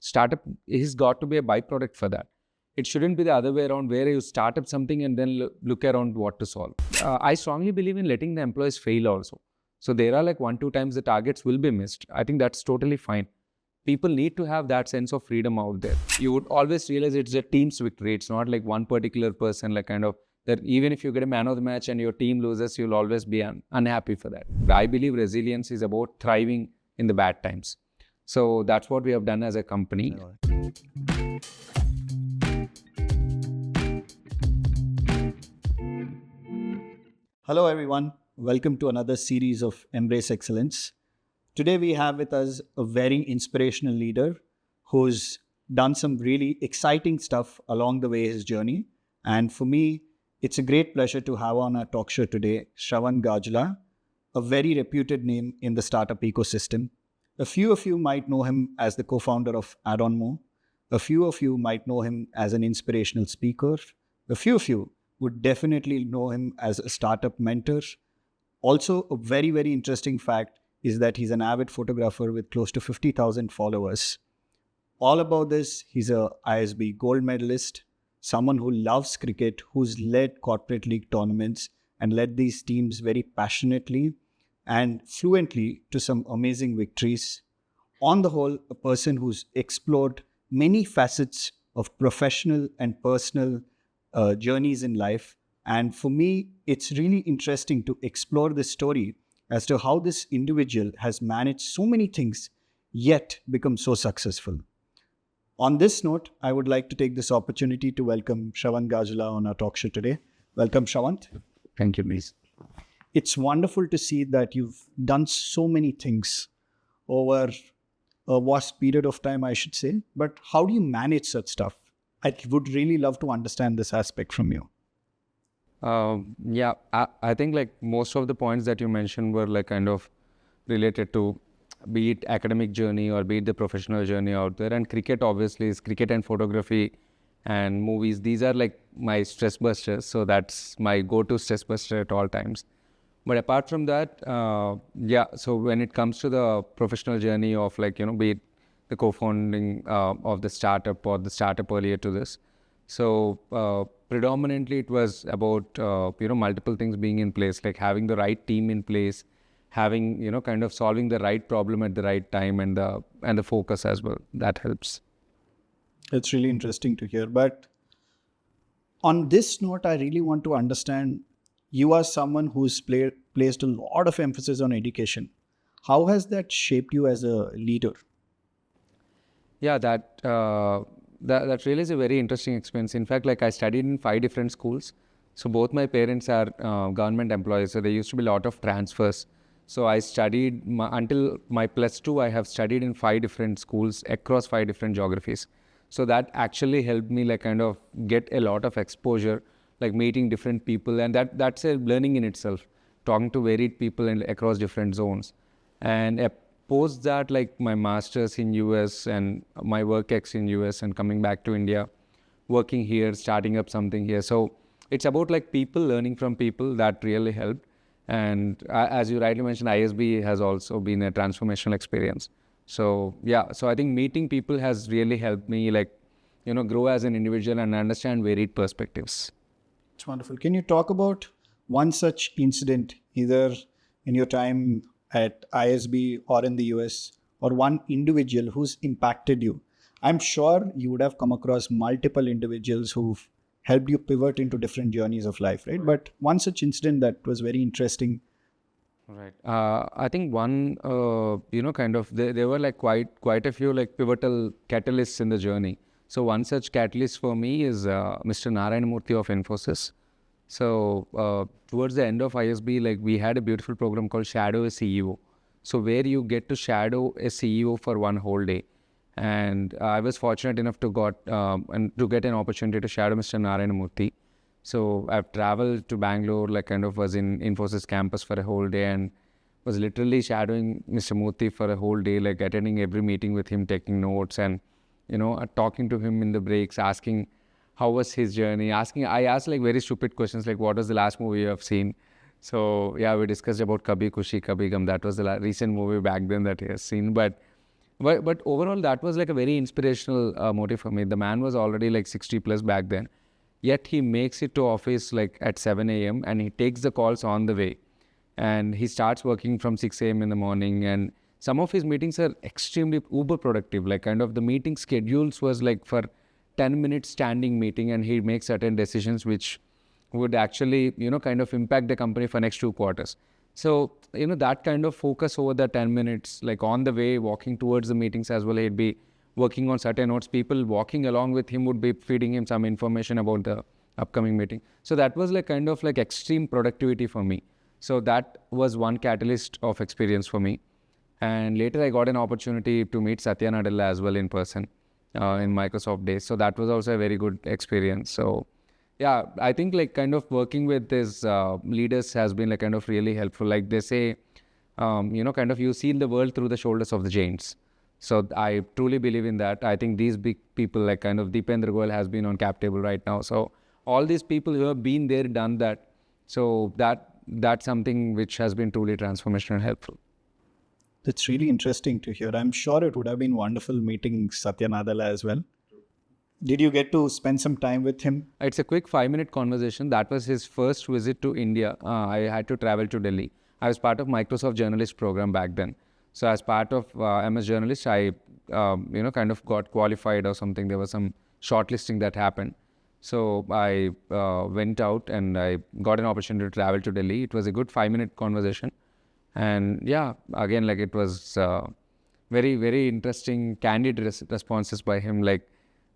Startup has got to be a byproduct for that. It shouldn't be the other way around where you start up something and then look around what to solve. I strongly believe in letting the employees fail also. So there are like 1-2 times the targets will be missed. I think that's totally fine. People need to have that sense of freedom out there. You would always realize it's a team's victory. It's not like one particular person, like kind of that even if you get a man of the match and your team loses, you'll always be unhappy for that. I believe resilience is about thriving in the bad times. So that's what we have done as a company. Hello everyone, welcome to another series of Embrace Excellence. Today we have with us a very inspirational leader who's done some really exciting stuff along the way his journey. And for me, it's a great pleasure to have on our talk show today, Shravan Gajula, a very reputed name in the startup ecosystem. A few of you might know him as the co-founder of Add-on-Mo. A few of you might know him as an inspirational speaker. A few of you would definitely know him as a startup mentor. Also, a very, very interesting fact is that he's an avid photographer with close to 50,000 followers. All about this, he's a ISB gold medalist, someone who loves cricket, who's led corporate league tournaments and led these teams very passionately and fluently to some amazing victories. On the whole, a person who's explored many facets of professional and personal journeys in life. And for me, it's really interesting to explore this story as to how this individual has managed so many things, yet become so successful. On this note, I would like to take this opportunity to welcome Shravan Gajula on our talk show today. Welcome, Shravan. Thank you, please. It's wonderful to see that you've done so many things over a vast period of time, I should say. But how do you manage such stuff? I would really love to understand this aspect from you. I think like most of the points that you mentioned were like kind of related to be it academic journey or be it the professional journey out there. And cricket obviously is cricket and photography and movies. These are like my stress busters. So that's my go-to stress buster at all times. But apart from that, so when it comes to the professional journey of like, be it the co-founding of the startup or the startup earlier to this. So predominantly it was about, multiple things being in place, like having the right team in place, having, kind of solving the right problem at the right time and the focus as well. That helps. It's really interesting to hear. But on this note, I really want to understand, you are someone who's placed a lot of emphasis on education. How has that shaped you as a leader? Yeah, that really is a very interesting experience. In fact, like I studied in 5 different schools. So both my parents are government employees. So there used to be a lot of transfers. So I studied until my +2, I have studied in 5 different schools across 5 different geographies. So that actually helped me like kind of get a lot of exposure, like meeting different people. And that's a learning in itself, talking to varied people across different zones. And post that, like my master's in US and my work ex in US and coming back to India, working here, starting up something here. So it's about like people learning from people. That really helped. And as you rightly mentioned, ISB has also been a transformational experience. So so I think meeting people has really helped me like, grow as an individual and understand varied perspectives. It's wonderful. Can you talk about one such incident, either in your time at ISB or in the US, or one individual who's impacted you? I'm sure you would have come across multiple individuals who've helped you pivot into different journeys of life, right? But one such incident that was very interesting. Right. I think one, there were like quite a few like pivotal catalysts in the journey. So one such catalyst for me is Mr. Narayana Murthy of Infosys. So towards the end of ISB, like we had a beautiful program called Shadow a CEO. So where you get to shadow a CEO for one whole day. And I was fortunate enough to get an opportunity to shadow Mr. Narayana Murthy. So I've traveled to Bangalore, like kind of was in Infosys campus for a whole day and was literally shadowing Mr. Murthy for a whole day, like attending every meeting with him, taking notes and, talking to him in the breaks, asking how was his journey, I asked like very stupid questions like what was the last movie you have seen. So we discussed about Kabhi Khushi Kabhi Gum. That was the recent movie back then that he has seen. But But overall, that was like a very inspirational motive for me. The man was already like 60 plus back then, yet he makes it to office like at 7 a.m. and he takes the calls on the way, and he starts working from 6 a.m. in the morning. And some of his meetings are extremely uber productive. Like kind of the meeting schedules was like for 10 minutes standing meeting, and he makes certain decisions which would actually, kind of impact the company for next 2 quarters. So, that kind of focus over the 10 minutes, like on the way, walking towards the meetings as well, he'd be working on certain notes. People walking along with him would be feeding him some information about the upcoming meeting. So that was like kind of like extreme productivity for me. So that was one catalyst of experience for me. And later I got an opportunity to meet Satya Nadella as well in person in Microsoft days. So that was also a very good experience. So yeah, I think like kind of working with these leaders has been like kind of really helpful. Like they say, kind of you see the world through the shoulders of the giants. So I truly believe in that. I think these big people like kind of Deependra Goyal has been on cap table right now. So all these people who have been there, done that. So that's something which has been truly transformational and helpful. That's really interesting to hear. I'm sure it would have been wonderful meeting Satya Nadella as well. Did you get to spend some time with him? It's a quick 5-minute conversation. That was his first visit to India. I had to travel to Delhi. I was part of Microsoft Journalist program back then. So as part of MS Journalist, I, kind of got qualified or something. There was some shortlisting that happened. So I went out and I got an opportunity to travel to Delhi. It was a good 5-minute conversation. And yeah, again, like it was very, very interesting, candid responses by him. Like,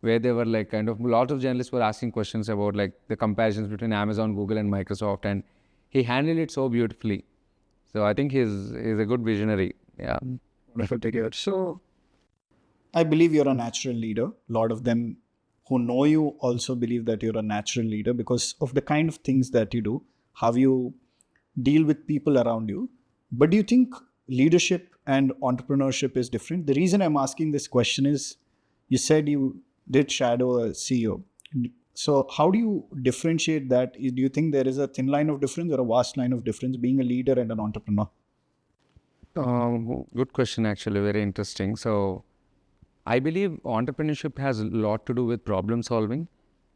where they were like kind of a lot of journalists were asking questions about like the comparisons between Amazon, Google and Microsoft, and he handled it so beautifully. So I think he's a good visionary. Yeah. Wonderful to hear. So I believe you're a natural leader. A lot of them who know you also believe that you're a natural leader because of the kind of things that you do, how you deal with people around you. But do you think leadership and entrepreneurship is different? The reason I'm asking this question is you said you did shadow a CEO. So how do you differentiate that? Do you think there is a thin line of difference or a vast line of difference being a leader and an entrepreneur? Good question, actually. Very interesting. So I believe entrepreneurship has a lot to do with problem solving.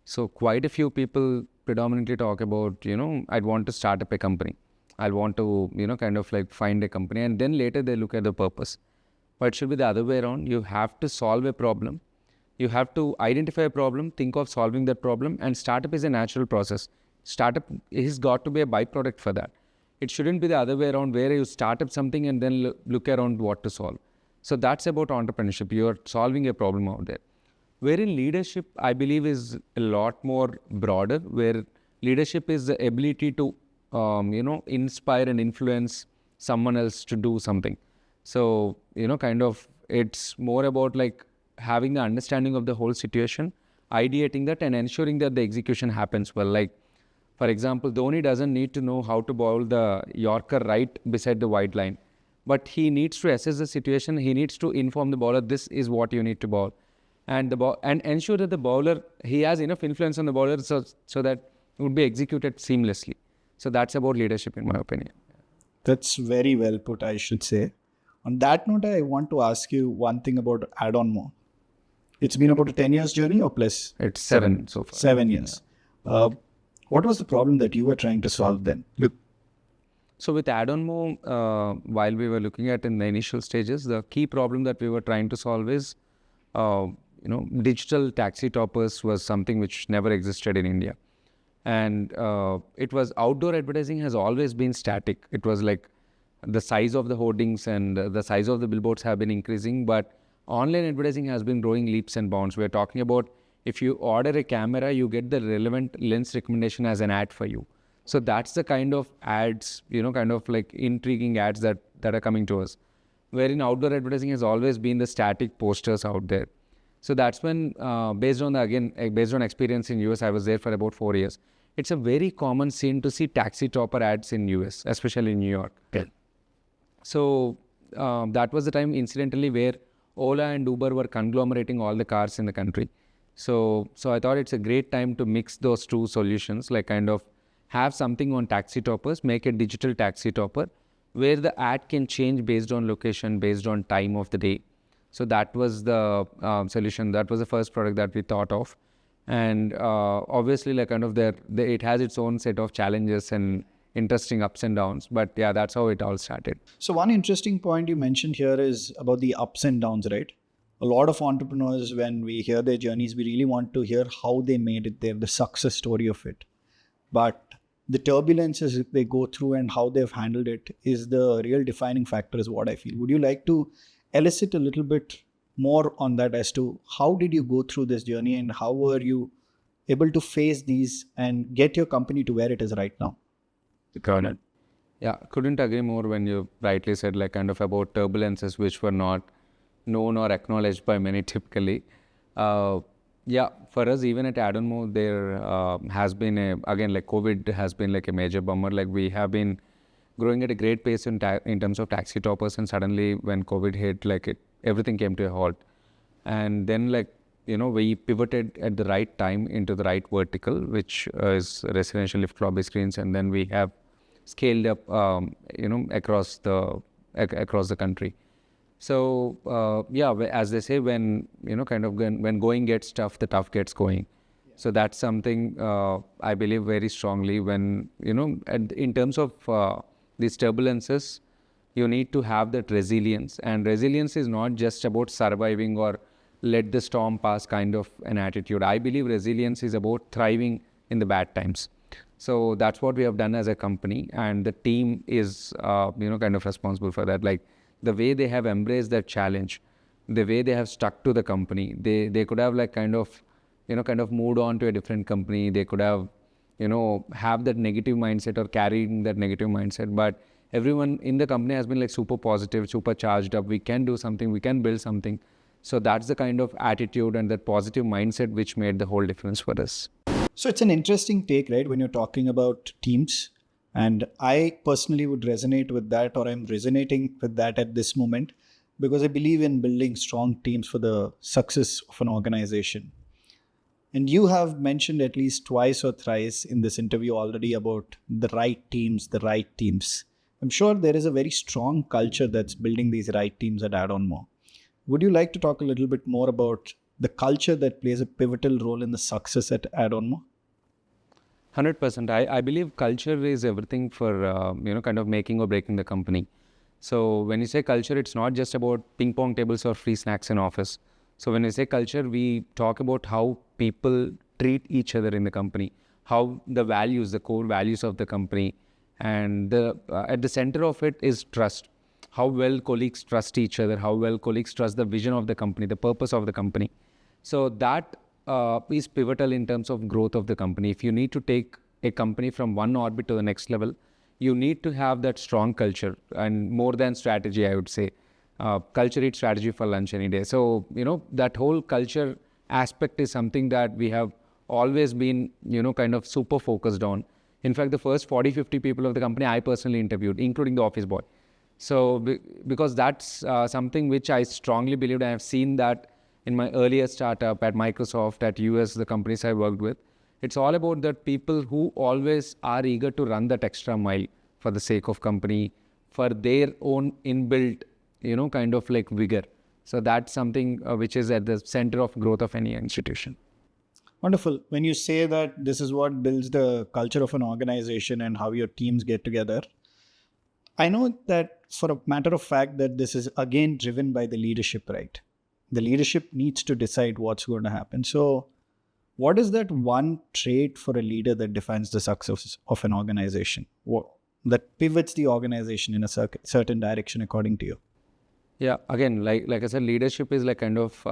So quite a few people predominantly talk about, I'd want to start up a company. I'll want to, kind of like find a company, and then later they look at the purpose. But it should be the other way around. You have to solve a problem. You have to identify a problem, think of solving that problem, and startup is a natural process. Startup has got to be a byproduct for that. It shouldn't be the other way around where you start up something and then look around what to solve. So that's about entrepreneurship. You're solving a problem out there. Wherein leadership, I believe, is a lot more broader, where leadership is the ability to, inspire and influence someone else to do something. So, kind of it's more about like having the understanding of the whole situation, ideating that and ensuring that the execution happens well. Like, for example, Dhoni doesn't need to know how to bowl the Yorker right beside the white line, but he needs to assess the situation. He needs to inform the bowler, this is what you need to bowl. And and ensure that the bowler, he has enough influence on the bowler so that it would be executed seamlessly. So that's about leadership, in my opinion. That's very well put, I should say. On that note, I want to ask you one thing about Add-on More. It's been about a 10 years journey or plus? It's 7 so far. 7 years. What was the problem that you were trying to solve then? So with Add-on More, while we were looking at in the initial stages, the key problem that we were trying to solve is, digital taxi toppers was something which never existed in India. And it was outdoor advertising has always been static. It was like the size of the hoardings and the size of the billboards have been increasing, but online advertising has been growing leaps and bounds. We're talking about if you order a camera, you get the relevant lens recommendation as an ad for you. So that's the kind of ads, kind of like intriguing ads that are coming to us. Wherein outdoor advertising has always been the static posters out there. So that's when, based on experience in US, I was there for about 4 years. It's a very common scene to see taxi topper ads in US, especially in New York. Okay. So that was the time, incidentally, where Ola and Uber were conglomerating all the cars in the country. So I thought it's a great time to mix those two solutions, like kind of have something on taxi toppers, make a digital taxi topper, where the ad can change based on location, based on time of the day. So that was the solution. That was the first product that we thought of. And obviously, like kind of it has its own set of challenges and interesting ups and downs. But yeah, that's how it all started. So one interesting point you mentioned here is about the ups and downs, right? A lot of entrepreneurs, when we hear their journeys, we really want to hear how they made it there, the success story of it. But the turbulences they go through and how they've handled it is the real defining factor, is what I feel. Would you like to elicit a little bit more on that as to how did you go through this journey and how were you able to face these and get your company to where it is right now? Got it. Yeah, couldn't agree more when you rightly said like kind of about turbulences which were not known or acknowledged by many typically. Yeah, for us even at Adonmo there has been again like COVID has been like a major bummer. Like we have been growing at a great pace in terms of taxi toppers, and suddenly when COVID hit, like everything came to a halt. And then like we pivoted at the right time into the right vertical, which is residential lift lobby screens, and then we have scaled up across the country. So yeah, as they say, when when going gets tough, the tough gets going. So that's something I believe very strongly. When in terms of these turbulences, you need to have that resilience, and resilience is not just about surviving or let the storm pass kind of an attitude. I believe resilience is about thriving in the bad times. So that's what we have done as a company, and the team is kind of responsible for that. Like the way they have embraced that challenge, the way they have stuck to the company. They could have like kind of moved on to a different company. They could have have that negative mindset or carrying that negative mindset, but everyone in the company has been like super positive, super charged up. We can do something, we can build something. So that's the kind of attitude and that positive mindset which made the whole difference for us. So it's an interesting take, right, when you're talking about teams. And I personally would resonate with that, or I'm resonating with that at this moment, because I believe in building strong teams for the success of an organization. And you have mentioned at least twice or thrice in this interview already about the right teams, the right teams. I'm sure there is a very strong culture that's building these right teams at Adonmo. Would you like to talk a little bit more about the culture that plays a pivotal role in the success at Adonmo? 100%. I believe culture is everything for kind of making or breaking the company. So when you say culture, it's not just about ping pong tables or free snacks in office. So when we say culture, we talk about how people treat each other in the company, how the values, the core values of the company, and at the center of it is trust. How well colleagues trust each other, how well colleagues trust the vision of the company, the purpose of the company. So that is pivotal in terms of growth of the company. If you need to take a company from one orbit to the next level, you need to have that strong culture, and more than strategy, I would say. Culture eats strategy for lunch any day. So, that whole culture aspect is something that we have always been, kind of super focused on. In fact, the first 40, 50 people of the company I personally interviewed, including the office boy. So, because that's something which I strongly believed, I have seen that in my earlier startup at Microsoft, at US, the companies I worked with. It's all about that people who always are eager to run that extra mile for the sake of company, for their own inbuilt, kind of like vigor. So that's something which is at the center of growth of any institution. Wonderful. When you say that this is what builds the culture of an organization and how your teams get together, I know that for a matter of fact that this is again driven by the leadership, right? The leadership needs to decide what's going to happen. So what is that one trait for a leader that defines the success of an organization? That pivots the organization in a certain direction according to you? Yeah, again, like I said, leadership is like kind of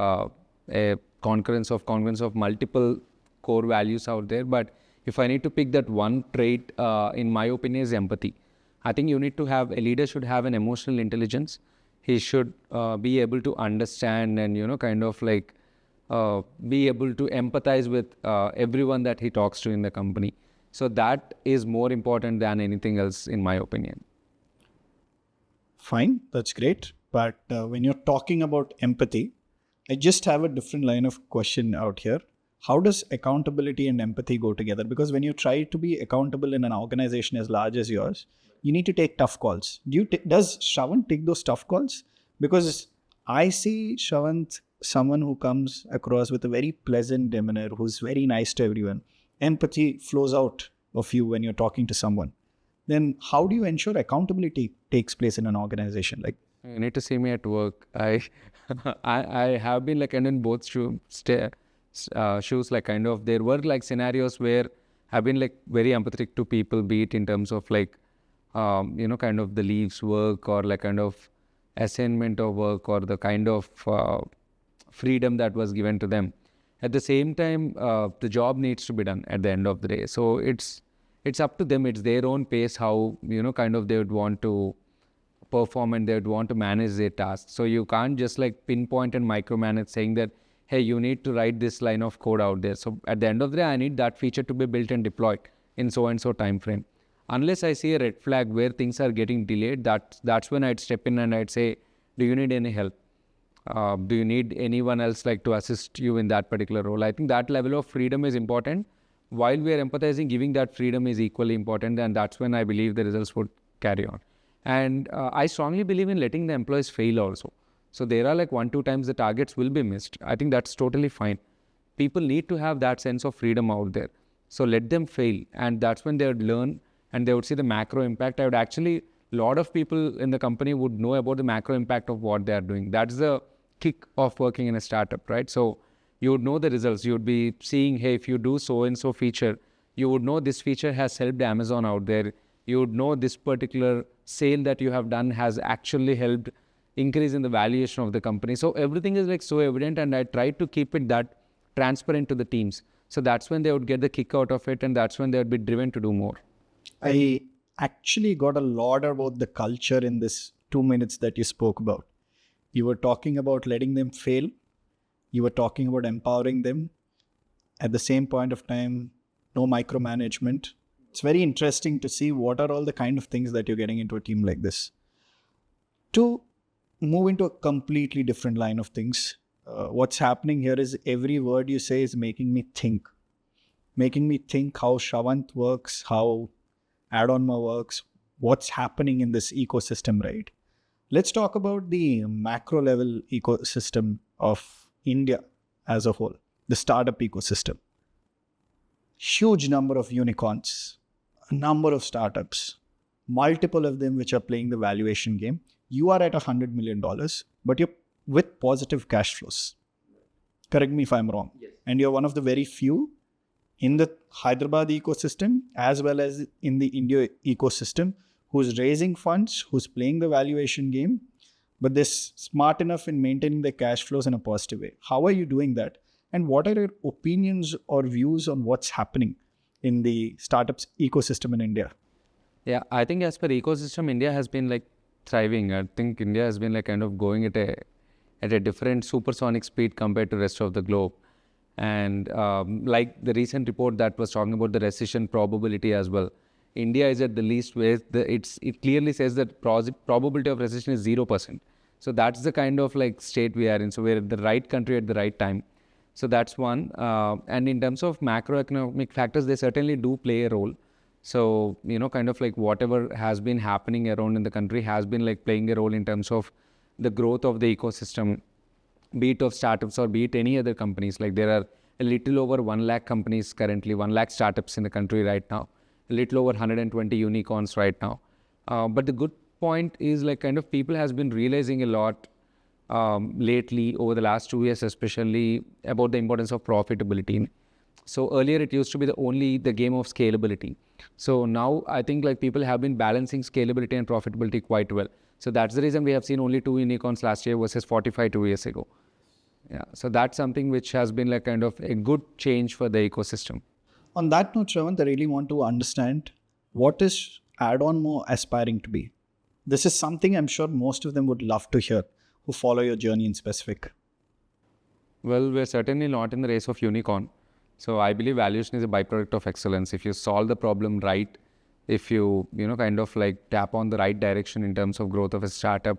a concurrence of multiple core values out there. But if I need to pick that one trait, in my opinion, is empathy. I think a leader should have an emotional intelligence. He should be able to understand and, kind of like be able to empathize with everyone that he talks to in the company. So that is more important than anything else, in my opinion. Fine, that's great. But when you're talking about empathy, I just have a different line of question out here. How does accountability and empathy go together? Because when you try to be accountable in an organization as large as yours, you need to take tough calls. Does Shravan take those tough calls? Because I see Shravant, someone who comes across with a very pleasant demeanor, who's very nice to everyone. Empathy flows out of you when you're talking to someone. Then how do you ensure accountability takes place in an organization? Like, You need to see me at work. I have been like kind of in both shoes. Like kind of there were like scenarios where I've been like very empathetic to people, be it in terms of like kind of the leaves work or like kind of assignment of work or the kind of freedom that was given to them. At the same time, the job needs to be done at the end of the day. So it's up to them. It's their own pace how kind of they would want to perform and they would want to manage their tasks. So you can't just like pinpoint and micromanage saying that, hey, you need to write this line of code out there. So at the end of the day, I need that feature to be built and deployed in so and so time frame. Unless I see a red flag where things are getting delayed, that's when I'd step in and I'd say, do you need any help? Do you need anyone else like to assist you in that particular role? I think that level of freedom is important. While we are empathizing, giving that freedom is equally important, and that's when I believe the results would carry on. And I strongly believe in letting the employees fail also. So there are like 1-2 times the targets will be missed. I think that's totally fine. People need to have that sense of freedom out there. So let them fail, and that's when they would learn and they would see the macro impact. I would actually, a lot of people in the company would know about the macro impact of what they are doing. That's the kick of working in a startup, right? So you would know the results. You would be seeing, hey, if you do so and so feature, you would know this feature has helped Amazon out there. You would know this particular sale that you have done has actually helped increase in the valuation of the company. So everything is like so evident, and I tried to keep it that transparent to the teams. So that's when they would get the kick out of it, and that's when they would be driven to do more. I actually got a lot about the culture in this 2 minutes that you spoke about. You were talking about letting them fail. You were talking about empowering them. At the same point of time, no micromanagement. It's very interesting to see what are all the kind of things that you're getting into a team like this. To move into a completely different line of things, what's happening here is every word you say is making me think how Shravant works, how Add-on works, what's happening in this ecosystem, right? Let's talk about the macro level ecosystem of India as a whole, the startup ecosystem. Huge number of unicorns, a number of startups, multiple of them which are playing the valuation game. You are at $100 million, but you're with positive cash flows. Correct me if I'm wrong. Yes. And you're one of the very few in the Hyderabad ecosystem as well as in the India ecosystem who's raising funds, who's playing the valuation game, but they're smart enough in maintaining their cash flows in a positive way. How are you doing that? And what are your opinions or views on what's happening in the startups ecosystem in India? Yeah, I think as per ecosystem, India has been like thriving. I think India has been like kind of going at a different supersonic speed compared to rest of the globe. And like the recent report that was talking about the recession probability as well, India is at the least where it clearly says that probability of recession is 0%. So that's the kind of like state we are in. So we're at the right country at the right time. So that's one. And in terms of macroeconomic factors, they certainly do play a role. So, kind of like whatever has been happening around in the country has been like playing a role in terms of the growth of the ecosystem, be it of startups or be it any other companies. Like there are a little over 1 lakh companies currently, 1 lakh startups in the country right now, a little over 120 unicorns right now. But the good point is like kind of people has been realizing a lot lately over the last 2 years, especially about the importance of profitability. So earlier it used to be the game of scalability. So now I think like people have been balancing scalability and profitability quite well. So that's the reason we have seen only 2 unicorns last year versus 45 2 years ago. Yeah, so that's something which has been like kind of a good change for the ecosystem. On that note, Shravant, I really want to understand what is Add-on more aspiring to be? This is something I'm sure most of them would love to hear who follow your journey in specific. Well, we're certainly not in the race of unicorn. So I believe valuation is a byproduct of excellence. If you solve the problem right, if you, kind of like tap on the right direction in terms of growth of a startup,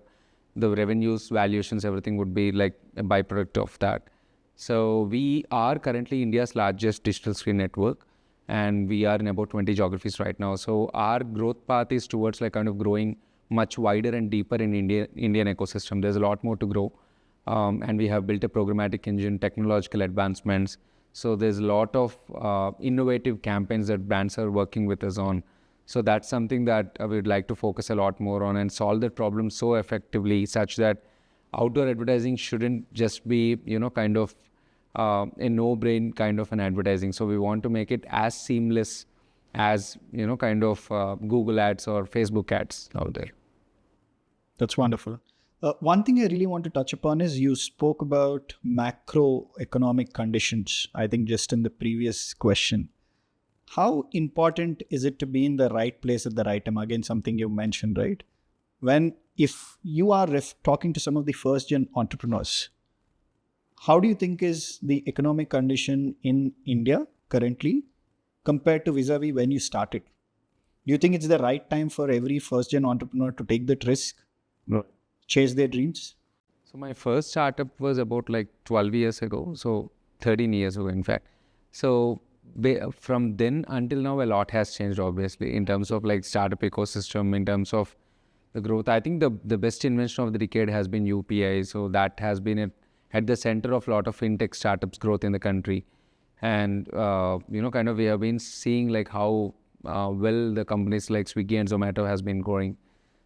the revenues, valuations, everything would be like a byproduct of that. So we are currently India's largest digital screen network, and we are in about 20 geographies right now. So our growth path is towards like kind of growing much wider and deeper in Indian ecosystem. There's a lot more to grow. and we have built a programmatic engine, technological advancements. So there's a lot of innovative campaigns that brands are working with us on. So that's something that we would like to focus a lot more on and solve that problem so effectively, such that outdoor advertising shouldn't just be, kind of a no-brain kind of an advertising. So we want to make it as seamless as, kind of Google ads or Facebook ads out there. That's wonderful. One thing I really want to touch upon is you spoke about macroeconomic conditions, I think just in the previous question. How important is it to be in the right place at the right time? Again, something you mentioned, right? If you are talking to some of the first-gen entrepreneurs, how do you think is the economic condition in India currently compared to vis-a-vis when you started? Do you think it's the right time for every first-gen entrepreneur to take that risk? No. Chase their dreams? So my first startup was about like 12 years ago, so 13 years ago, in fact. So from then until now, a lot has changed, obviously, in terms of like startup ecosystem, in terms of the growth. I think the best invention of the decade has been UPI. So that has been at the center of a lot of fintech startups growth in the country. And, kind of we have been seeing like how well the companies like Swiggy and Zomato has been growing.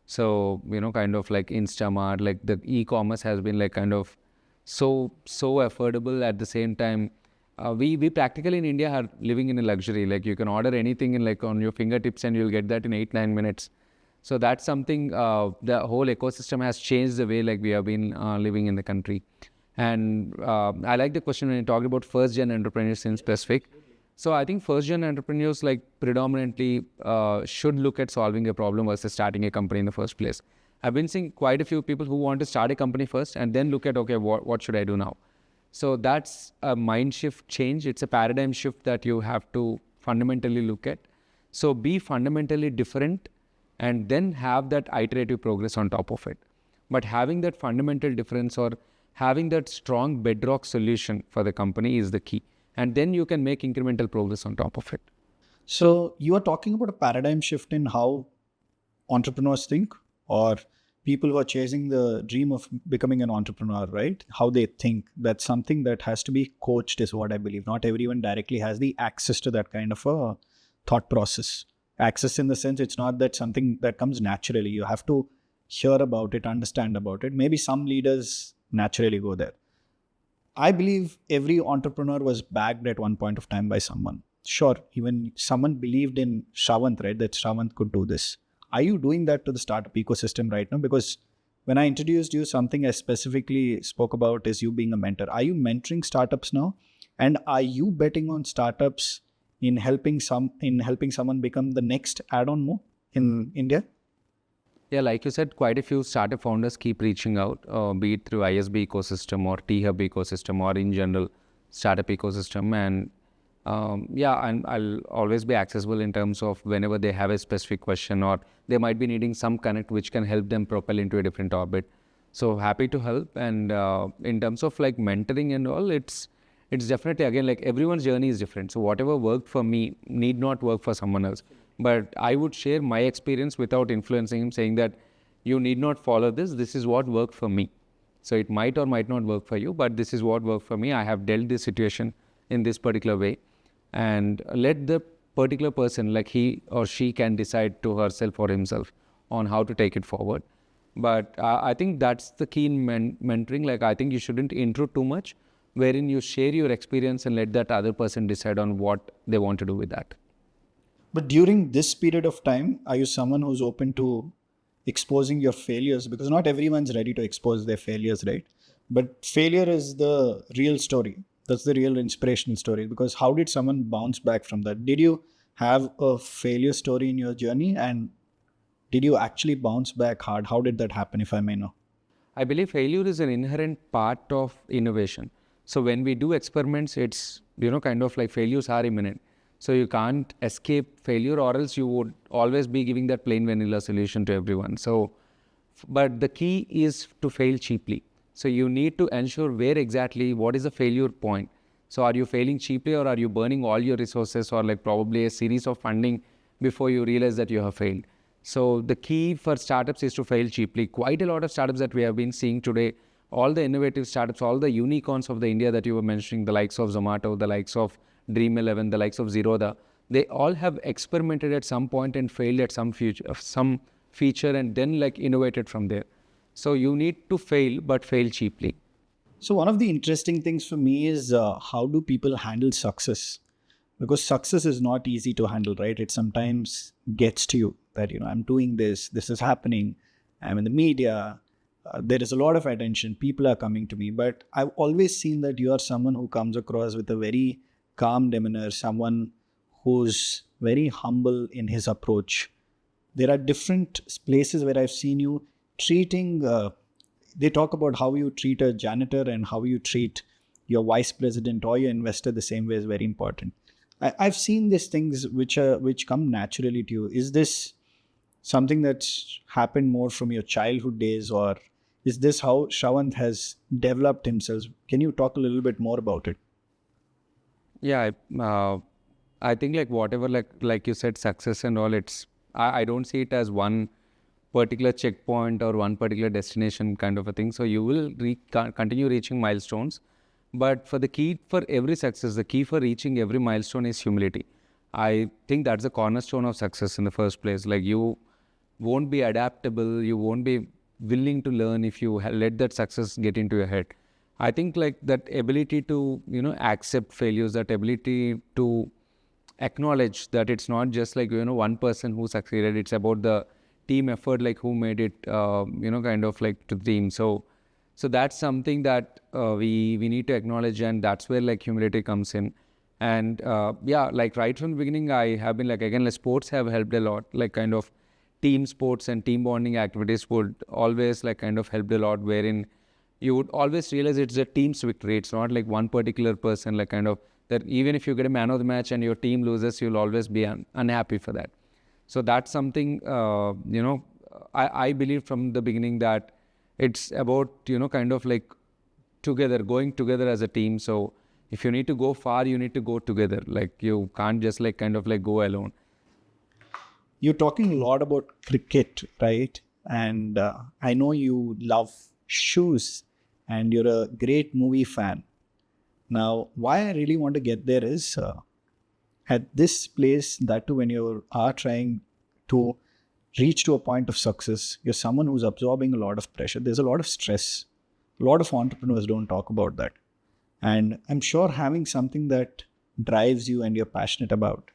So, kind of like Instamart, like the e-commerce has been like kind of so affordable. At the same time, we practically in India are living in a luxury. Like you can order anything in like on your fingertips and you'll get that in 8-9 minutes. So that's something, the whole ecosystem has changed the way like we have been living in the country. And I like the question when you talked about first-gen entrepreneurs in specific. So I think first-gen entrepreneurs like predominantly should look at solving a problem versus starting a company in the first place. I've been seeing quite a few people who want to start a company first and then look at, okay, what should I do now? So that's a mind shift change. It's a paradigm shift that you have to fundamentally look at. So be fundamentally different and then have that iterative progress on top of it. But having that fundamental difference or having that strong bedrock solution for the company is the key. And then you can make incremental progress on top of it. So you are talking about a paradigm shift in how entrepreneurs think, or people who are chasing the dream of becoming an entrepreneur, right? How they think. That's something that has to be coached is what I believe. Not everyone directly has the access to that kind of a thought process. Access in the sense it's not that something that comes naturally. You have to hear about it, understand about it. Maybe some leaders naturally go there. I believe every entrepreneur was backed at one point of time by someone. Sure, even someone believed in Shravant, right? That Shravant could do this. Are you doing that to the startup ecosystem right now? Because when I introduced you, something I specifically spoke about is you being a mentor. Are you mentoring startups now? And are you betting on startups in helping someone become the next add-on move in India? Yeah, like you said, quite a few startup founders keep reaching out, be it through ISB ecosystem or T-Hub ecosystem or in general startup ecosystem. And and I'll always be accessible in terms of whenever they have a specific question or they might be needing some connect which can help them propel into a different orbit. So happy to help. And in terms of like mentoring and all, it's definitely, again, like everyone's journey is different. So whatever worked for me need not work for someone else. But I would share my experience without influencing him, saying that you need not follow this. This is what worked for me. So it might or might not work for you, but this is what worked for me. I have dealt this situation in this particular way. And let the particular person, like he or she can decide to herself or himself on how to take it forward. But I think that's the key in mentoring. Like I think you shouldn't intrude too much, wherein you share your experience and let that other person decide on what they want to do with that. But during this period of time, are you someone who's open to exposing your failures? Because not everyone's ready to expose their failures, right? But failure is the real story. That's the real inspirational story. Because how did someone bounce back from that? Did you have a failure story in your journey? And did you actually bounce back hard? How did that happen, if I may know? I believe failure is an inherent part of innovation. So when we do experiments, it's, kind of like failures are imminent. So you can't escape failure, or else you would always be giving that plain vanilla solution to everyone. So, but the key is to fail cheaply. So you need to ensure where exactly, what is the failure point. So are you failing cheaply, or are you burning all your resources, or like probably a series of funding before you realize that you have failed? So the key for startups is to fail cheaply. Quite a lot of startups that we have been seeing today all the innovative startups, all the unicorns of the India that you were mentioning, the likes of Zomato, the likes of Dream11, the likes of Zerodha, they all have experimented at some point and failed at some feature and then like innovated from there. So you need to fail, but fail cheaply. So one of the interesting things for me is how do people handle success? Because success is not easy to handle, right? It sometimes gets to you that, I'm doing this, this is happening, I'm in the media, there is a lot of attention, people are coming to me. But I've always seen that you are someone who comes across with a very calm demeanor, someone who's very humble in his approach. There are different places where I've seen you treating, they talk about how you treat a janitor and how you treat your vice president or your investor the same way is very important. I've seen these things which come naturally to you. Is this something that's happened more from your childhood days, or is this how Shravant has developed himself? Can you talk a little bit more about it? Yeah, I think like whatever like you said, success and all, I don't see it as one particular checkpoint or one particular destination kind of a thing. So you will continue reaching milestones. But for the key for every success, the key for reaching every milestone is humility. I think that's the cornerstone of success in the first place. Like you won't be adaptable, you won't be willing to learn if you let that success get into your head. I think like that ability to, accept failures, that ability to acknowledge that it's not just like, one person who succeeded, it's about the team effort, like who made it, kind of like to the team. So that's something that we need to acknowledge, and that's where like humility comes in. And like right from the beginning, I have been like, again, like sports have helped a lot, like kind of team sports and team bonding activities would always like kind of helped a lot, wherein you would always realize it's a team's victory. It's not like one particular person, like kind of that even if you get a man of the match and your team loses, you'll always be unhappy for that. So that's something, I believe from the beginning that it's about, kind of like going together as a team. So if you need to go far, you need to go together. Like you can't just like kind of like go alone. You're talking a lot about cricket, right? And I know you love shoes and you're a great movie fan. Now, why I really want to get there is at this place, that too, when you are trying to reach to a point of success, you're someone who's absorbing a lot of pressure. There's a lot of stress. A lot of entrepreneurs don't talk about that. And I'm sure having something that drives you and you're passionate about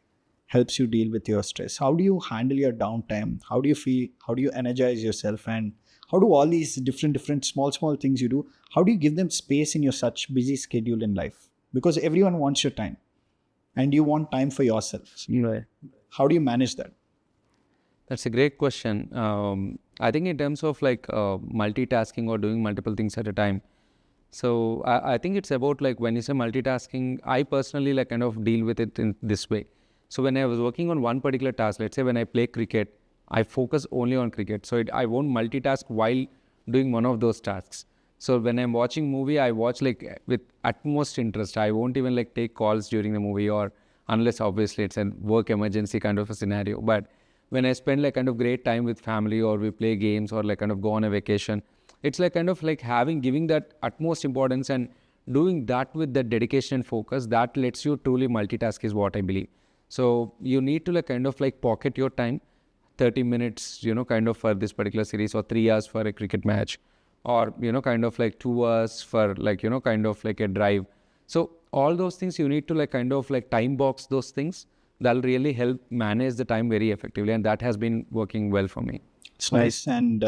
helps you deal with your stress. How do you handle your downtime? How do you feel? How do you energize yourself? And how do all these different small things you do, how do you give them space in your such busy schedule in life? Because everyone wants your time and you want time for yourself. Right. How do you manage that? That's a great question. I think in terms of like multitasking or doing multiple things at a time. So I think it's about like when you say multitasking, I personally like kind of deal with it in this way. So when I was working on one particular task, let's say when I play cricket, I focus only on cricket. So I won't multitask while doing one of those tasks. So when I'm watching movie, I watch like with utmost interest. I won't even like take calls during the movie, or unless obviously it's a work emergency kind of a scenario. But when I spend like kind of great time with family, or we play games, or like kind of go on a vacation, it's like kind of like giving that utmost importance and doing that with that dedication and focus that lets you truly multitask is what I believe. So you need to like kind of like pocket your time, 30 minutes, kind of for this particular series, or 3 hours for a cricket match, or, kind of like 2 hours for like, kind of like a drive. So all those things you need to like kind of like time box those things. That'll really help manage the time very effectively. And that has been working well for me. It's nice. And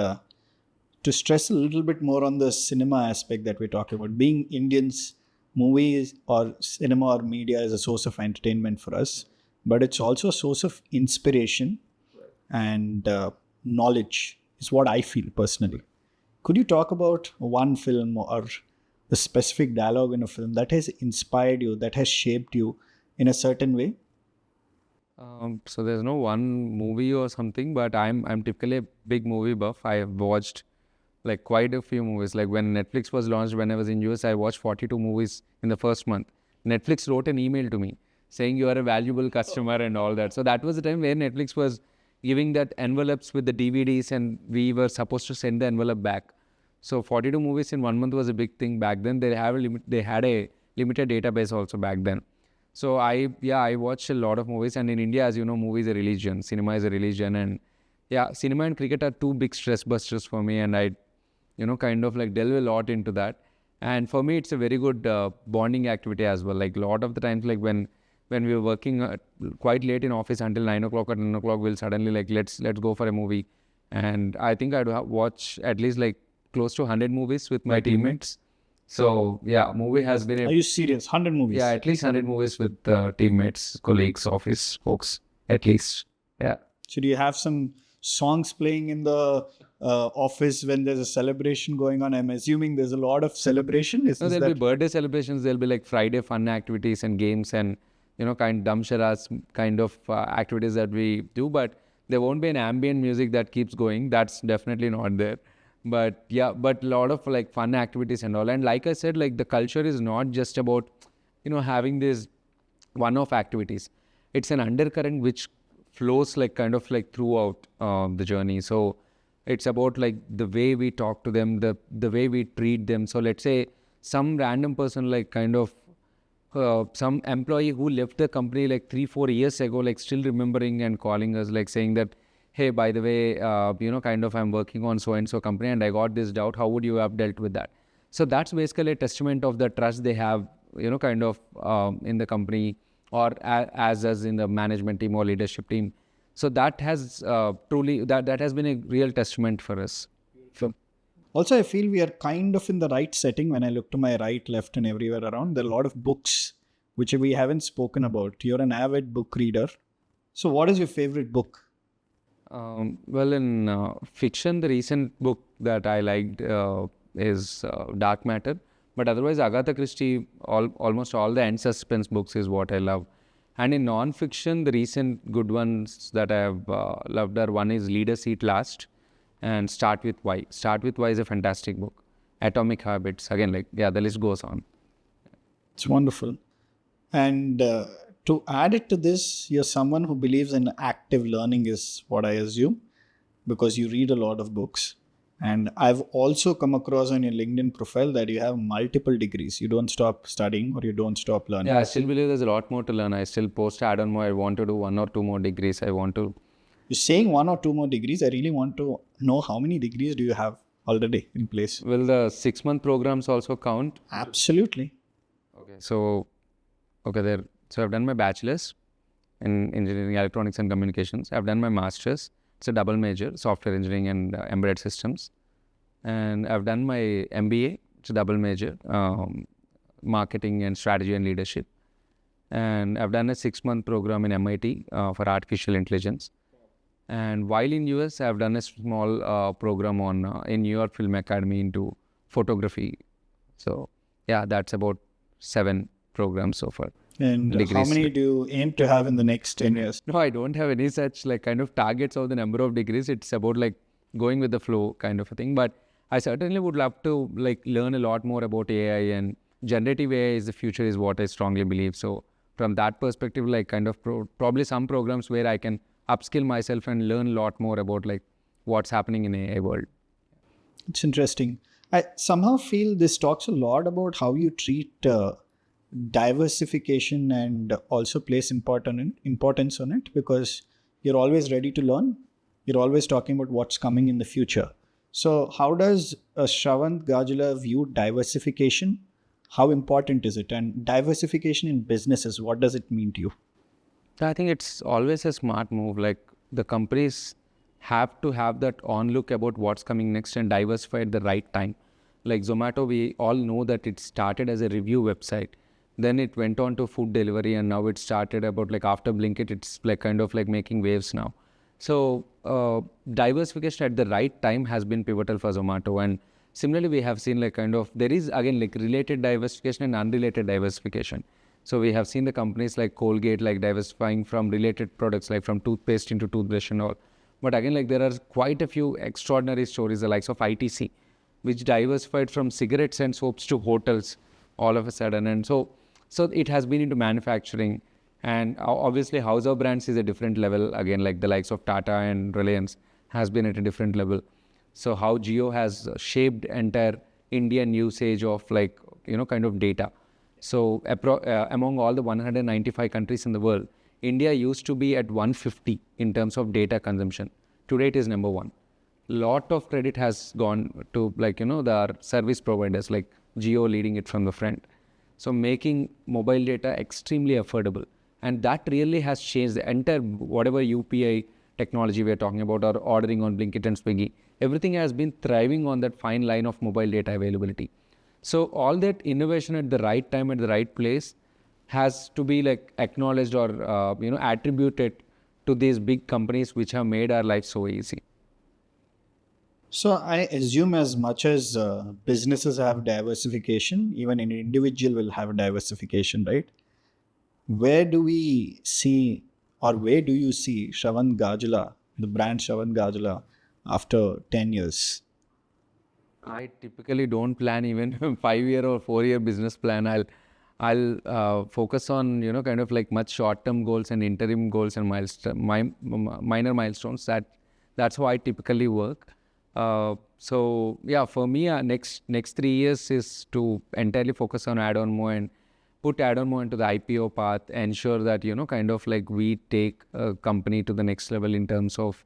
to stress a little bit more on the cinema aspect that we're talking about, being Indians, movies or cinema or media is a source of entertainment for us, but it's also a source of inspiration and knowledge is what I feel personally. Could you talk about one film or a specific dialogue in a film that has inspired you, that has shaped you in a certain way? So there's no one movie or something, but I'm typically a big movie buff. I have watched like quite a few movies. Like when Netflix was launched, when I was in US, I watched 42 movies in the first month. Netflix wrote an email to me saying you are a valuable customer and all that. So that was the time where Netflix was giving that envelopes with the DVDs, and we were supposed to send the envelope back. So 42 movies in 1 month was a big thing back then. They had a limited database also back then. So I watched a lot of movies, and in India, as you know, movie is a religion, cinema is a religion, and yeah, cinema and cricket are two big stress busters for me, and I, kind of like delve a lot into that. And for me, it's a very good bonding activity as well. Like a lot of the times, like when we were working quite late in office until 9 o'clock or 10 o'clock, we'll suddenly like let's go for a movie, and I think I'd watch at least like close to 100 movies with my teammates. So yeah, movie has been Are you serious? 100 movies? yeah, at least 100 movies with teammates, colleagues, office folks, at least. Yeah. So do you have some songs playing in the office when there's a celebration going on? I'm assuming there's a lot of celebration. No, there'll be birthday celebrations. There'll be like Friday fun activities and games and kind dumb sharads kind of activities that we do. But there won't be an ambient music that keeps going. That's definitely not there. But yeah, but a lot of like fun activities and all. And like I said, like the culture is not just about having these one-off activities. It's an undercurrent which flows like kind of like throughout the journey. So it's about like the way we talk to them, the way we treat them. So let's say some random person like kind of some employee who left the company like 3-4 years ago, like still remembering and calling us, like saying that, hey, by the way, kind of I'm working on so and so company and I got this doubt. How would you have dealt with that? So that's basically a testament of the trust they have, kind of in the company or as in the management team or leadership team. So that has truly that has been a real testament for us. Also, I feel we are kind of in the right setting. When I look to my right, left, and everywhere around, there are a lot of books which we haven't spoken about. You're an avid book reader. So what is your favorite book? Well, in fiction, the recent book that I liked is Dark Matter. But otherwise, Agatha Christie, almost all the end suspense books is what I love. And in non-fiction, the recent good ones that I have loved are, one is Lead Us Eat Last and Start With Why. Start With Why is a fantastic book. Atomic Habits, again, like, yeah, the list goes on. It's wonderful. And to add it to this, you're someone who believes in active learning is what I assume, because you read a lot of books. And I've also come across on your LinkedIn profile that you have multiple degrees. You don't stop studying or you don't stop learning. Yeah, I still believe there's a lot more to learn. I still post add-on more. I want to do 1 or 2 more degrees. I want to. You're saying 1 or 2 more degrees. I really want to know how many degrees do you have already in place? Will the 6-month programs also count? Absolutely. Okay. So I've done my bachelor's in engineering, electronics and communications. I've done my master's. It's a double major, software engineering and embedded systems. And I've done my MBA. It's a double major, marketing and strategy and leadership. And I've done a 6-month program in MIT for artificial intelligence. And while in US, I've done a small program on in New York Film Academy into photography. So yeah, that's about 7 programs so far. And degrees. How many do you aim to have in the next 10 years? No, I don't have any such like kind of targets of the number of degrees. It's about like going with the flow kind of a thing. But I certainly would love to like learn a lot more about AI, and generative AI is the future is what I strongly believe. So from that perspective, like kind of probably some programs where I can upskill myself and learn a lot more about like what's happening in AI world. It's interesting. I somehow feel this talks a lot about how you treat diversification and also place importance on it, because you're always ready to learn. You're always talking about what's coming in the future. So how does Shravant Gajula view diversification? How important is it? And diversification in businesses, what does it mean to you? I think it's always a smart move. Like the companies have to have that on look about what's coming next and diversify at the right time. Like Zomato, we all know that it started as a review website. Then it went on to food delivery, and now it started about like after Blinkit, it's like kind of like making waves now. So diversification at the right time has been pivotal for Zomato. And similarly, we have seen like kind of, there is again like related diversification and unrelated diversification. So we have seen the companies like Colgate like diversifying from related products like from toothpaste into toothbrush and all. But again, like there are quite a few extraordinary stories, the likes of ITC, which diversified from cigarettes and soaps to hotels all of a sudden. And so it has been into manufacturing, and obviously House of Brands is a different level. Again, like the likes of Tata and Reliance has been at a different level. So how Geo has shaped entire Indian usage of like, kind of data. So among all the 195 countries in the world, India used to be at 150 in terms of data consumption. Today it is number one. Lot of credit has gone to the service providers like Geo leading it from the front. So making mobile data extremely affordable. And that really has changed the entire whatever UPI technology we are talking about, or ordering on Blinkit and Swiggy. Everything has been thriving on that fine line of mobile data availability. So all that innovation at the right time, at the right place, has to be like acknowledged or attributed to these big companies which have made our life so easy. So I assume as much as businesses have diversification, even an individual will have diversification, right? Where do we see, or where do you see Shravan Gajula, the brand Shravan Gajula, after 10 years? I typically don't plan even 5-year or 4-year business plan. I'll focus on kind of like much short-term goals and interim goals and minor milestones. That's how I typically work. So yeah, for me, next 3 years is to entirely focus on Add-on-Mo and put Add-on-Mo into the IPO path. Ensure that kind of like we take a company to the next level in terms of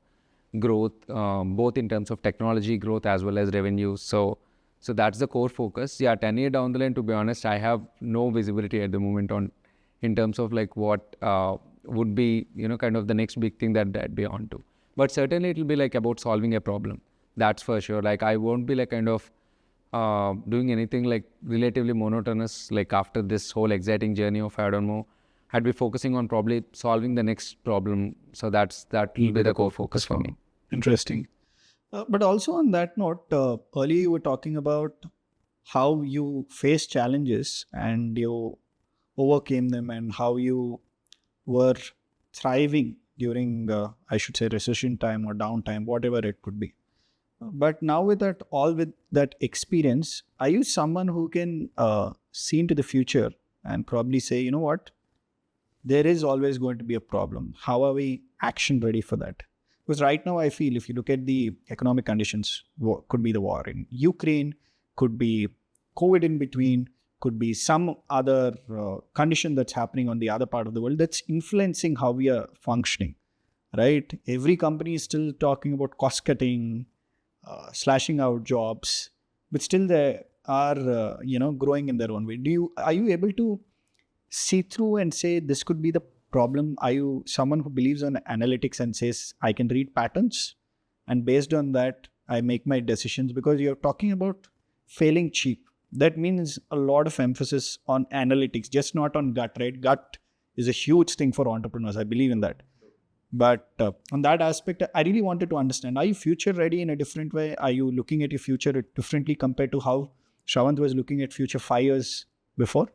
growth, both in terms of technology growth as well as revenue. So that's the core focus. Yeah, 10-year down the line, to be honest, I have no visibility at the moment on in terms of like what would be kind of the next big thing that I'd be on to. But certainly it will be like about solving a problem. That's for sure. Like I won't be like kind of doing anything like relatively monotonous like after this whole exciting journey of Add-on-Mo. I'd be focusing on probably solving the next problem. So that will be the core focus for me. Interesting. But also on that note, earlier you were talking about how you faced challenges and you overcame them, and how you were thriving during, I should say, recession time or downtime, whatever it could be. But now with that experience, are you someone who can see into the future and probably say, you know what, there is always going to be a problem. How are we action ready for that? Because right now I feel if you look at the economic conditions, could be the war in Ukraine, could be COVID in between, could be some other condition that's happening on the other part of the world that's influencing how we are functioning, right? Every company is still talking about cost cutting, slashing out jobs, but still they are growing in their own way. Are you able to see through and say this could be the problem? Are you someone who believes on analytics and says I can read patterns and based on that I make my decisions? Because you're talking about failing cheap. That means a lot of emphasis on analytics, just not on gut, right? Gut is a huge thing for entrepreneurs. I believe in that. But on that aspect, I really wanted to understand, are you future ready in a different way? Are you looking at your future differently compared to how Shravant was looking at future 5 years before?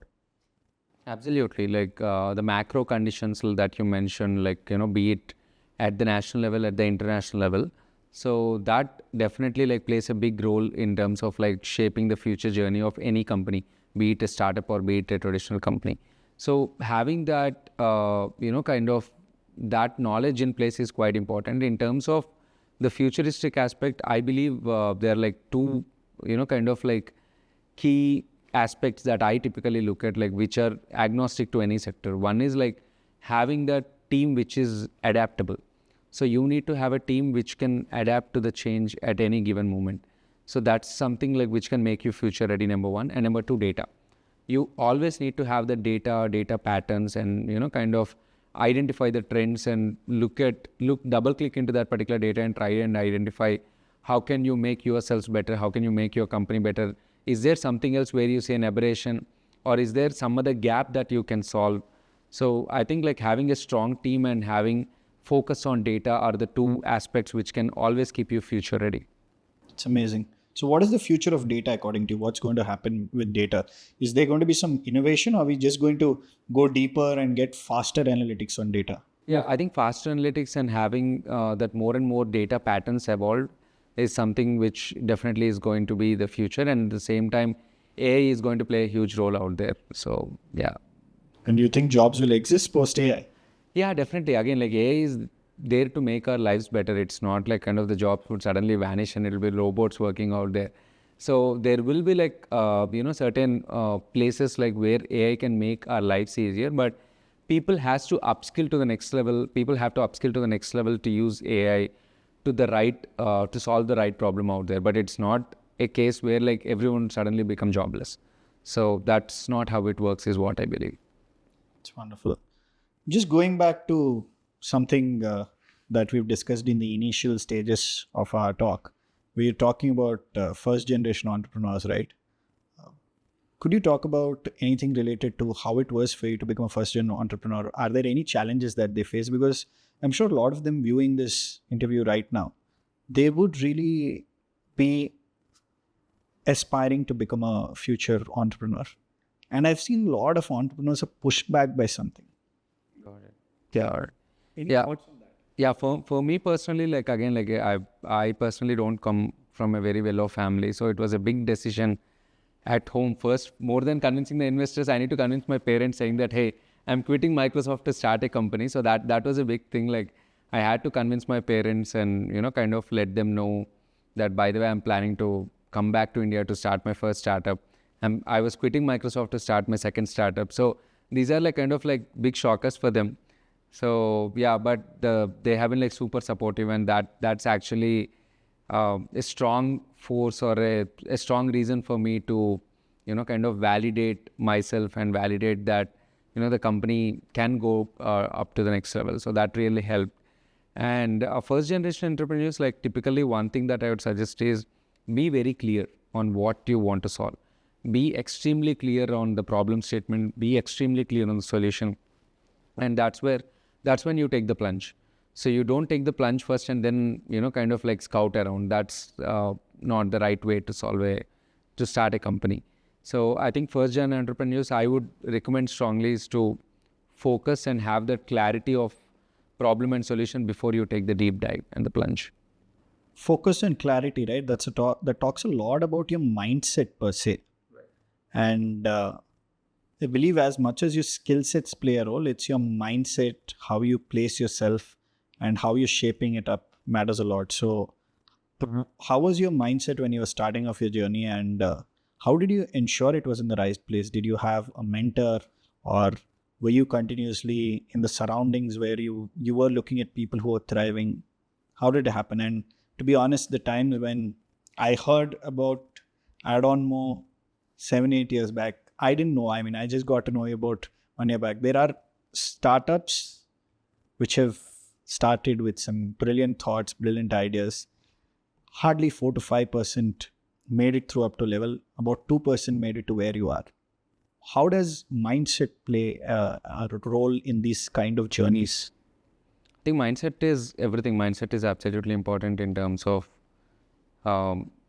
Absolutely. Like the macro conditions that you mentioned, like, be it at the national level, at the international level. So that definitely like plays a big role in terms of like shaping the future journey of any company, be it a startup or be it a traditional company. So having that, kind of that knowledge in place is quite important. In terms of the futuristic aspect, I believe there are like two, kind of like key aspects that I typically look at, like which are agnostic to any sector. One is like having that team which is adaptable. So you need to have a team which can adapt to the change at any given moment. So that's something like which can make you future ready, number one. And number two, data. You always need to have the data patterns, and kind of identify the trends and double click into that particular data and try and identify how can you make yourselves better, how can you make your company better. Is there something else where you see an aberration, or is there some other gap that you can solve? So I think like having a strong team and having focus on data are the two aspects which can always keep you future ready. It's amazing. So what is the future of data according to you? What's going to happen with data? Is there going to be some innovation, or are we just going to go deeper and get faster analytics on data? Yeah, I think faster analytics and having that more and more data patterns evolved is something which definitely is going to be the future. And at the same time, AI is going to play a huge role out there. So yeah. And do you think jobs will exist post AI? Yeah, definitely. Again, like AI is there to make our lives better. It's not like kind of the jobs would suddenly vanish and it'll be robots working out there. So there will be like, certain places like where AI can make our lives easier, but people has to upskill to the next level. People have to upskill to the next level to use AI to the right, to solve the right problem out there. But it's not a case where like everyone suddenly become jobless. So that's not how it works, is what I believe. It's wonderful. Just going back to something that we've discussed in the initial stages of our talk, we're talking about first generation entrepreneurs, right? Could you talk about anything related to how it was for you to become a first gen entrepreneur? Are there any challenges that they face? Because I'm sure a lot of them viewing this interview right now, they would really be aspiring to become a future entrepreneur. And I've seen a lot of entrepreneurs are pushed back by something. Got it. Yeah. Any Yeah. thoughts on that? Yeah, for me personally, like again, like I personally don't come from a very well-off family, so it was a big decision at home first. More than convincing the investors, I need to convince my parents, saying that, hey, I'm quitting Microsoft to start a company. So that was a big thing. Like I had to convince my parents and kind of let them know that, by the way, I'm planning to come back to India to start my first startup. And I was quitting Microsoft to start my second startup. So these are like kind of like big shockers for them. So yeah, but they have been like super supportive, and that's actually a strong force or a strong reason for me to kind of validate myself and validate that the company can go up to the next level. So that really helped. And first generation entrepreneurs, like typically one thing that I would suggest is be very clear on what you want to solve. Be extremely clear on the problem statement. Be extremely clear on the solution, and that's when you take the plunge. So you don't take the plunge first and then kind of like scout around. That's not the right way to start a company. So I think first gen entrepreneurs, I would recommend strongly, is to focus and have that clarity of problem and solution before you take the deep dive and the plunge. Focus and clarity, right? That's a talk that talks a lot about your mindset per se. Right. And I believe as much as your skill sets play a role, it's your mindset, how you place yourself, and how you're shaping it up matters a lot. So, how was your mindset when you were starting off your journey, and how did you ensure it was in the right place? Did you have a mentor, or were you continuously in the surroundings where you were looking at people who were thriving? How did it happen? And to be honest, the time when I heard about Add-on 7-8 years back, I didn't know. I mean, I just got to know about 1 year back. There are startups which have started with some brilliant thoughts, brilliant ideas. Hardly 4 to 5% made it through up to level. About 2% made it to where you are. How does mindset play a role in these kind of journeys? I think mindset is everything. Mindset is absolutely important in terms of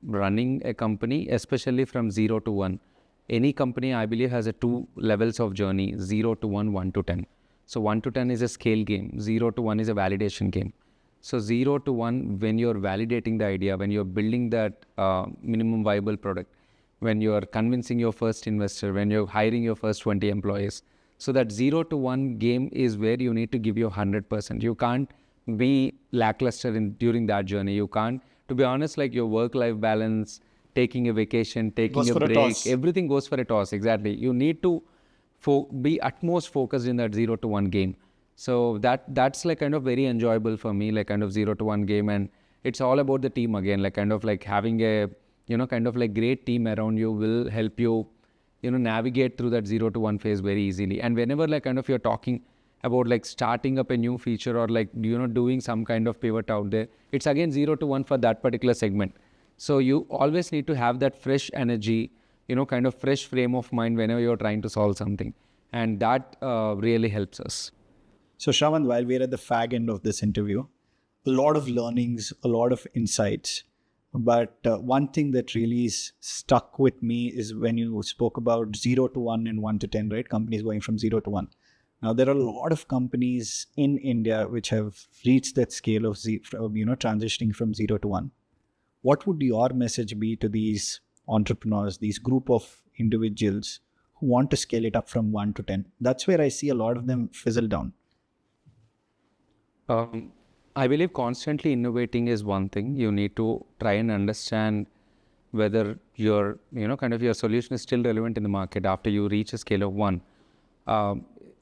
running a company, especially from 0 to 1. Any company, I believe, has a 2 levels of journey: 0 to 1, 1 to 10. So 1 to 10 is a scale game. 0 to 1 is a validation game. So 0 to 1, when you're validating the idea, when you're building that minimum viable product, when you're convincing your first investor, when you're hiring your first 20 employees. So that 0 to 1 game is where you need to give your 100%. You can't be lackluster during that journey. You can't, to be honest, like your work-life balance, taking a vacation, taking a break, everything goes for a toss. Exactly. You need to be utmost focused in that 0 to 1 game. So that's like kind of very enjoyable for me, like kind of 0 to 1 game. And it's all about the team again, like kind of like having a, kind of like great team around you will help you, navigate through that 0 to 1 phase very easily. And whenever like kind of you're talking about like starting up a new feature or like, doing some kind of pivot out there, it's again 0 to 1 for that particular segment. So you always need to have that fresh energy, kind of fresh frame of mind whenever you're trying to solve something. And that really helps us. So Shravan, while we're at the fag end of this interview, a lot of learnings, a lot of insights. But one thing that really is stuck with me is when you spoke about 0 to 1 and 1 to 10, right? Companies going from 0 to 1. Now, there are a lot of companies in India which have reached that scale of, transitioning from 0 to 1. What would your message be to these entrepreneurs, these group of individuals who want to scale it up from 1 to 10? That's where I see a lot of them fizzle down. I believe constantly innovating is one thing. You need to try and understand whether your, kind of your solution is still relevant in the market after you reach a scale of one.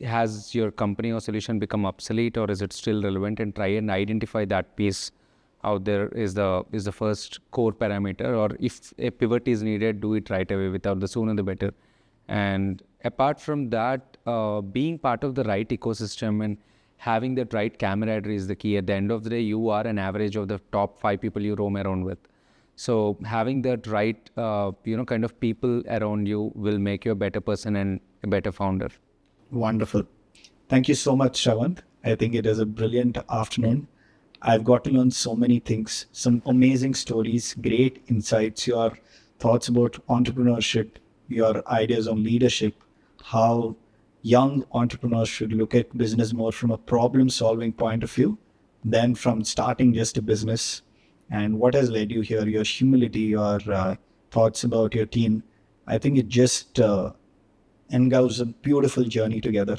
Has your company or solution become obsolete, or is it still relevant? And try and identify that piece out there is the first core parameter. Or if a pivot is needed, do it right away, without the sooner the better. And apart from that, being part of the right ecosystem and having that right camaraderie is the key. At the end of the day, you are an average of the top 5 people you roam around with. So having that right, kind of people around you will make you a better person and a better founder. Wonderful. Thank you so much, Shravant. I think it is a brilliant afternoon. I've got to learn so many things, some amazing stories, great insights, your thoughts about entrepreneurship, your ideas on leadership, how young entrepreneurs should look at business more from a problem solving point of view than from starting just a business, and what has led you here, your humility, your thoughts about your team. I think it just engulfs a beautiful journey together.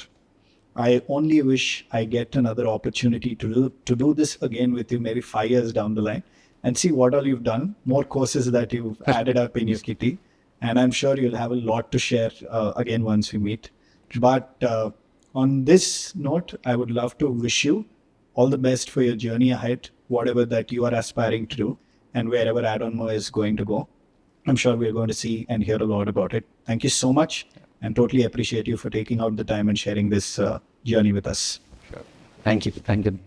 I only wish I get another opportunity to do this again with you, maybe 5 years down the line, and see what all you've done, more courses that you've added up in your kitty. And I'm sure you'll have a lot to share again once we meet. But on this note, I would love to wish you all the best for your journey ahead, whatever that you are aspiring to do, and wherever Adonmo is going to go. I'm sure we're going to see and hear a lot about it. Thank you so much, and totally appreciate you for taking out the time and sharing this journey with us. Sure. Thank you. Thank you.